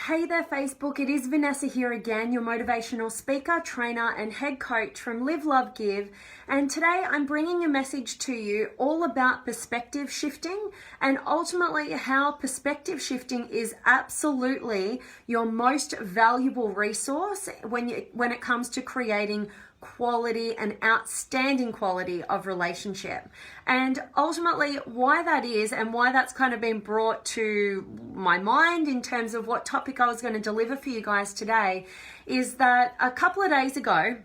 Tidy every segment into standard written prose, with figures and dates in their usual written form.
Hey there Facebook, it is Vanessa here again, your motivational speaker, trainer and head coach from Live, Love, Give. And today I'm bringing a message to you all about perspective shifting and ultimately how perspective shifting is absolutely your most valuable resource when it comes to creating quality and outstanding quality of relationship. And ultimately why that is and why that's kind of been brought to my mind in terms of what topic I was going to deliver for you guys today is that a couple of days ago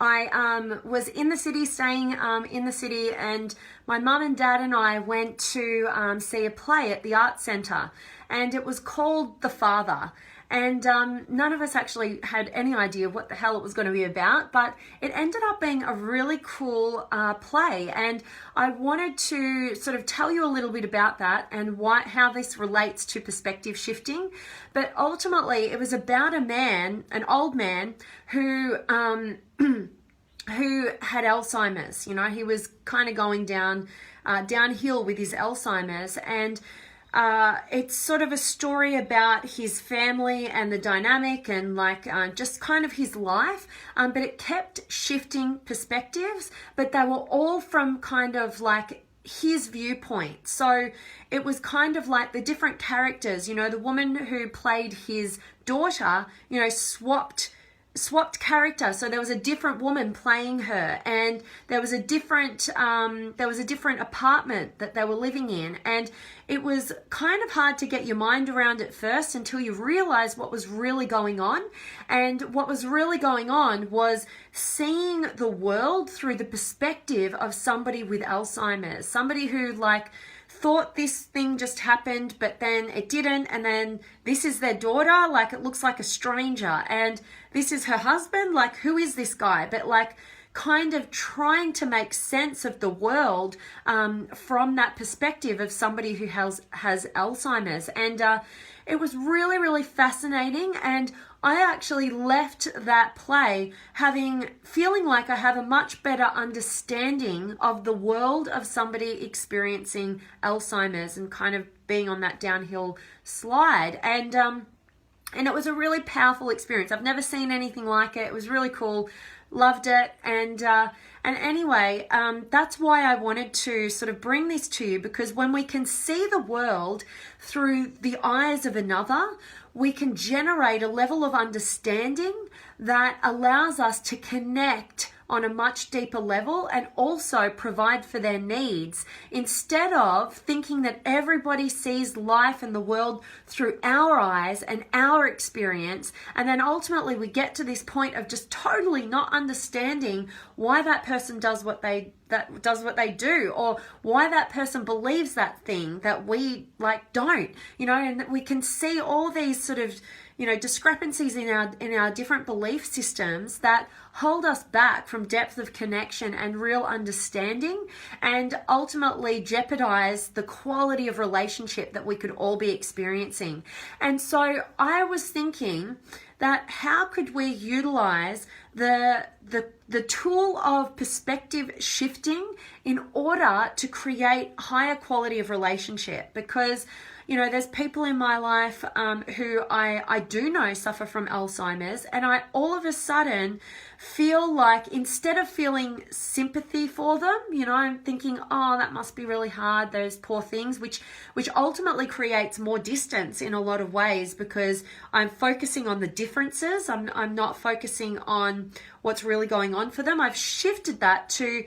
I was in the city, staying in the city, and my mum and dad and I went to see a play at the Arts Centre, and it was called The Father. And none of us actually had any idea what the hell it was going to be about, but it ended up being a really cool play. And I wanted to sort of tell you a little bit about that and how this relates to perspective shifting. But ultimately, it was about a man, an old man, who who had Alzheimer's. You know, he was kind of going downhill with his Alzheimer's, and it's sort of a story about his family and the dynamic and just kind of his life, but it kept shifting perspectives, but they were all from kind of like his viewpoint. So it was kind of like the different characters, you know, the woman who played his daughter, you know, swapped character. So there was a different woman playing her, and there was a different apartment that they were living in, and it was kind of hard to get your mind around at first until you realize what was really going on. And what was really going on was seeing the world through the perspective of somebody with Alzheimer's, somebody who thought this thing just happened, but then it didn't, and then this is their daughter, it looks like a stranger, and this is her husband, who is this guy? But kind of trying to make sense of the world from that perspective of somebody who has Alzheimer's. And it was really, really fascinating, and I actually left that play feeling like I have a much better understanding of the world of somebody experiencing Alzheimer's and kind of being on that downhill slide. And it was a really powerful experience. I've never seen anything like it. It was really cool. Loved it. And anyway, that's why I wanted to sort of bring this to you, because when we can see the world through the eyes of another, we can generate a level of understanding that allows us to connect on a much deeper level and also provide for their needs, instead of thinking that everybody sees life and the world through our eyes and our experience, and then ultimately we get to this point of just totally not understanding why that person does what they do, or why that person believes that thing that we don't, you know. And we can see all these sort of, you know, discrepancies in our different belief systems that hold us back from depth of connection and real understanding, and ultimately jeopardize the quality of relationship that we could all be experiencing. And so I was thinking that how could we utilize the tool of perspective shifting in order to create higher quality of relationship? Because, you know, there's people in my life who I do know suffer from Alzheimer's, and I all of a sudden feel like, instead of feeling sympathy for them, you know, I'm thinking, oh, that must be really hard, those poor things, which ultimately creates more distance in a lot of ways, because I'm focusing on the differences. I'm not focusing on what's really going on for them. I've shifted that to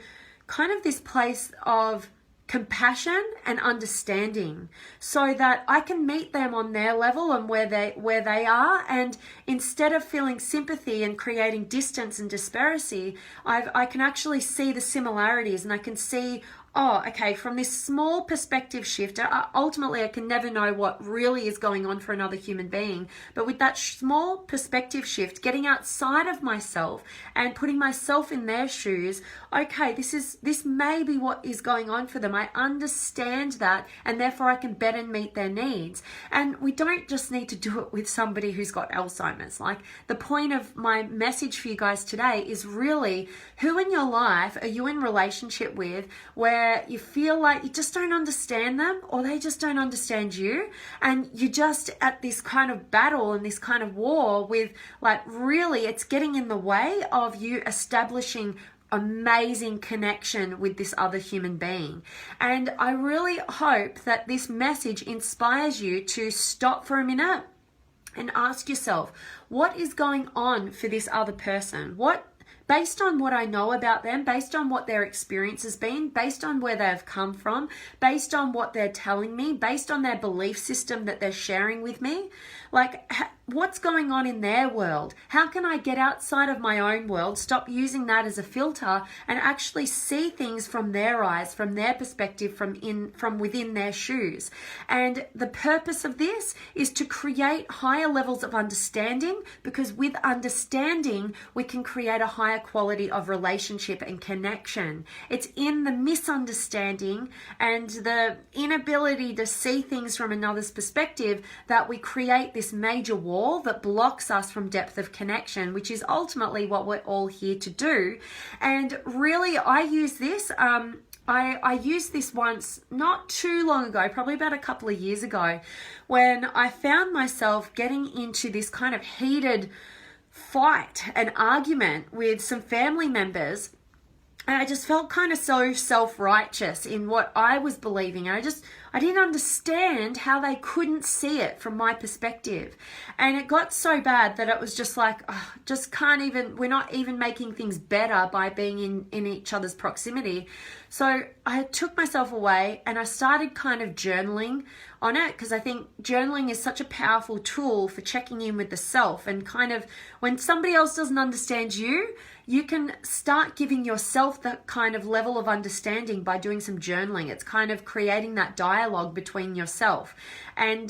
kind of this place of compassion and understanding, so that I can meet them on their level and where they are, and instead of feeling sympathy and creating distance and disparity, I can actually see the similarities, and I can see, oh, okay, from this small perspective shift, ultimately I can never know what really is going on for another human being. But with that small perspective shift, getting outside of myself and putting myself in their shoes, okay, this may be what is going on for them. I understand that, and therefore I can better meet their needs. And we don't just need to do it with somebody who's got Alzheimer's. The point of my message for you guys today is really, who in your life are you in relationship with where where you feel like you just don't understand them, or they just don't understand you, and you're just at this kind of battle and this kind of war with, like, really it's getting in the way of you establishing amazing connection with this other human being. And I really hope that this message inspires you to stop for a minute and ask yourself, what is going on for this other person? Based on what I know about them, based on what their experience has been, based on where they've come from, based on what they're telling me, based on their belief system that they're sharing with me, like, what's going on in their world? How can I get outside of my own world, stop using that as a filter, and actually see things from their eyes, from their perspective, from within their shoes? And the purpose of this is to create higher levels of understanding, because with understanding, we can create a higher quality of relationship and connection. It's in the misunderstanding and the inability to see things from another's perspective that we create this major wall that blocks us from depth of connection, which is ultimately what we're all here to do. And really, I use this. I used this once not too long ago, probably about a couple of years ago, when I found myself getting into this kind of heated fight and argument with some family members. And I just felt kind of so self-righteous in what I was believing. And I didn't understand how they couldn't see it from my perspective. And it got so bad that it was just like, we're not even making things better by being in each other's proximity. So I took myself away and I started kind of journaling on it, because I think journaling is such a powerful tool for checking in with the self, and kind of when somebody else doesn't understand you, you can start giving yourself that kind of level of understanding by doing some journaling. It's kind of creating that dialogue between yourself. And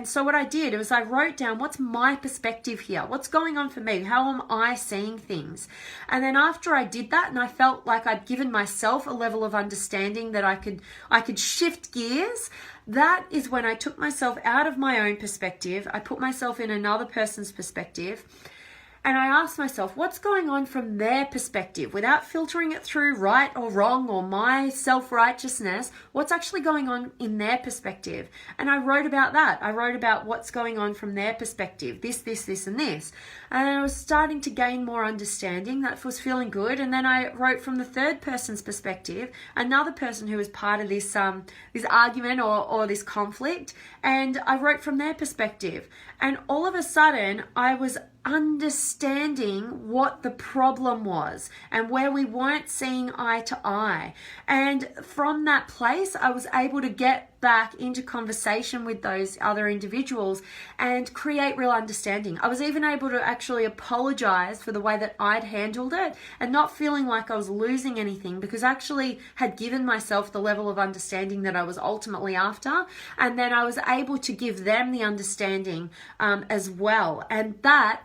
so what I did was I wrote down, what's my perspective here? What's going on for me? How am I seeing things? And then after I did that, and I felt like I'd given myself a level of understanding that I could shift gears, that is when I took myself out of my own perspective. I put myself in another person's perspective. And I asked myself, what's going on from their perspective, without filtering it through right or wrong or my self-righteousness, what's actually going on in their perspective? And I wrote about that. I wrote about what's going on from their perspective, this, and this. And I was starting to gain more understanding. That was feeling good. And then I wrote from the third person's perspective, another person who was part of this argument or this conflict. And I wrote from their perspective. And all of a sudden, I was understanding what the problem was and where we weren't seeing eye to eye. And from that place, I was able to get back into conversation with those other individuals and create real understanding. I was even able to actually apologize for the way that I'd handled it, and not feeling like I was losing anything, because I actually had given myself the level of understanding that I was ultimately after. And then I was able to give them the understanding as well. And that,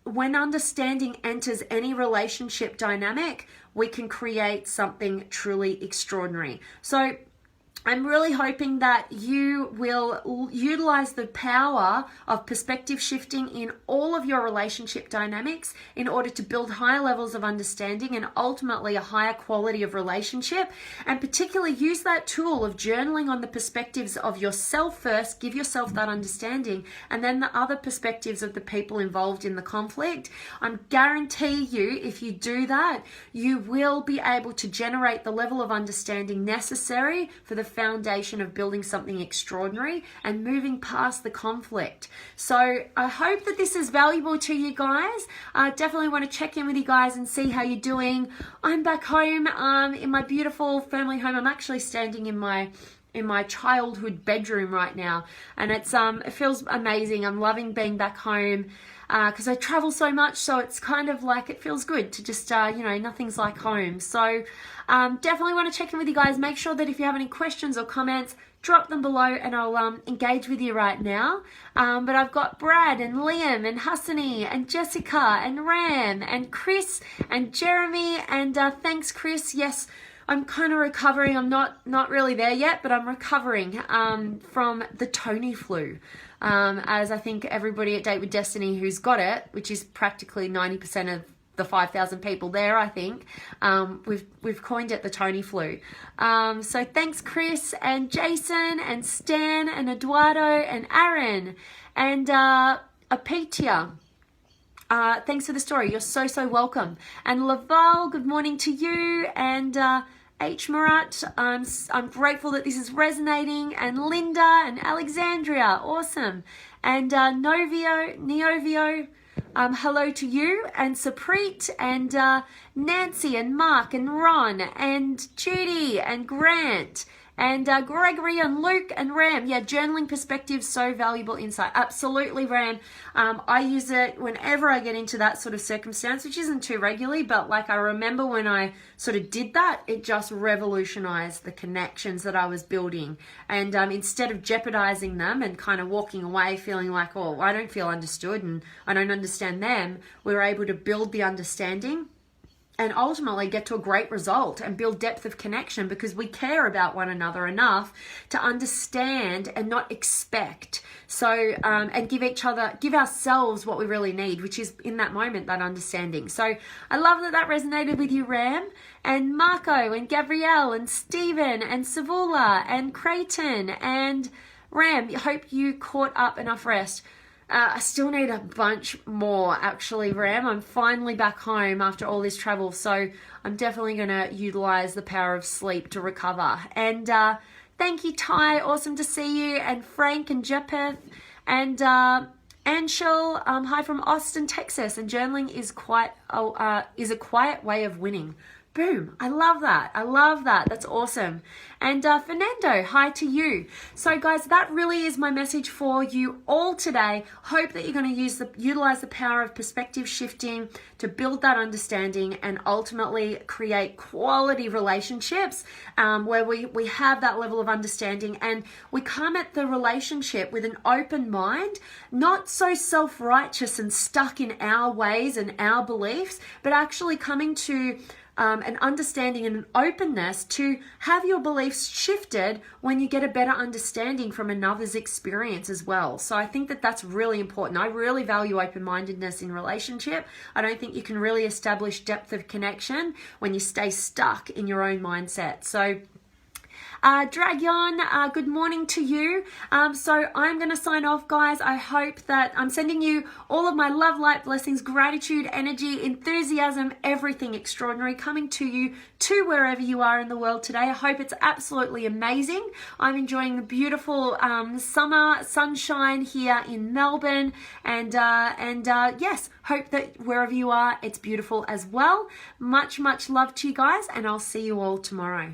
when understanding enters any relationship dynamic, we can create something truly extraordinary. So I'm really hoping that you will utilize the power of perspective shifting in all of your relationship dynamics in order to build higher levels of understanding and ultimately a higher quality of relationship. And particularly use that tool of journaling on the perspectives of yourself first, give yourself that understanding, and then the other perspectives of the people involved in the conflict. I guarantee you, if you do that, you will be able to generate the level of understanding necessary for the foundation of building something extraordinary and moving past the conflict. So I hope that this is valuable to you guys. I definitely want to check in with you guys and see how you're doing. I'm back home in my beautiful family home. I'm actually standing in my childhood bedroom right now, and it feels amazing. I'm loving being back home because I travel so much, so it's kind of like it feels good to just nothing's like home. So definitely want to check in with you guys. Make sure that if you have any questions or comments, drop them below and I'll engage with you right now. But I've got Brad and Liam and Hassani and Jessica and Ram and Chris and Jeremy, and thanks Chris. Yes, I'm kind of recovering. I'm not really there yet, but I'm recovering from the Tony flu. As I think everybody at Date with Destiny who's got it, which is practically 90% the 5,000 people there, I think. We've coined it the Tony flu. So thanks, Chris and Jason and Stan and Eduardo and Aaron and Apetia. Thanks for the story. You're so welcome. And Laval, good morning to you. And H. Murat, I'm grateful that this is resonating. And Linda and Alexandria, awesome. And Neovio, hello to you. And Saprit and Nancy and Mark and Ron and Judy and Grant. And Gregory and Luke and Ram. Yeah, journaling perspective, so valuable insight. Absolutely, Ram. I use it whenever I get into that sort of circumstance, which isn't too regularly, but like I remember when I sort of did that, it just revolutionized the connections that I was building. And instead of jeopardizing them and kind of walking away feeling like, oh, I don't feel understood and I don't understand them, we were able to build the understanding and ultimately get to a great result and build depth of connection because we care about one another enough to understand and not expect. So, and give ourselves what we really need, which is in that moment, that understanding. So I love that resonated with you, Ram, and Marco and Gabrielle and Stephen and Savula and Creighton and Ram. I hope you caught up enough rest. I still need a bunch more, actually, Ram. I'm finally back home after all this travel, so I'm definitely going to utilize the power of sleep to recover. And thank you, Ty. Awesome to see you. And Frank and Jeppeth and Anshel. Hi from Austin, Texas. And journaling is a quiet way of winning. Boom. I love that. I love that. That's awesome. And Fernando, hi to you. So guys, that really is my message for you all today. Hope that you're going to utilize the power of perspective shifting to build that understanding and ultimately create quality relationships where we have that level of understanding and we come at the relationship with an open mind, not so self-righteous and stuck in our ways and our beliefs, but actually coming to an understanding and an openness to have your beliefs shifted when you get a better understanding from another's experience as well. So I think that that's really important. I really value open-mindedness in relationship. I don't think you can really establish depth of connection when you stay stuck in your own mindset. So Dragon, good morning to you. So I'm going to sign off, guys. I hope that I'm sending you all of my love, light, blessings, gratitude, energy, enthusiasm, everything extraordinary coming to you to wherever you are in the world today. I hope it's absolutely amazing. I'm enjoying the beautiful summer sunshine here in Melbourne. And yes, hope that wherever you are, it's beautiful as well. Much love to you guys, and I'll see you all tomorrow.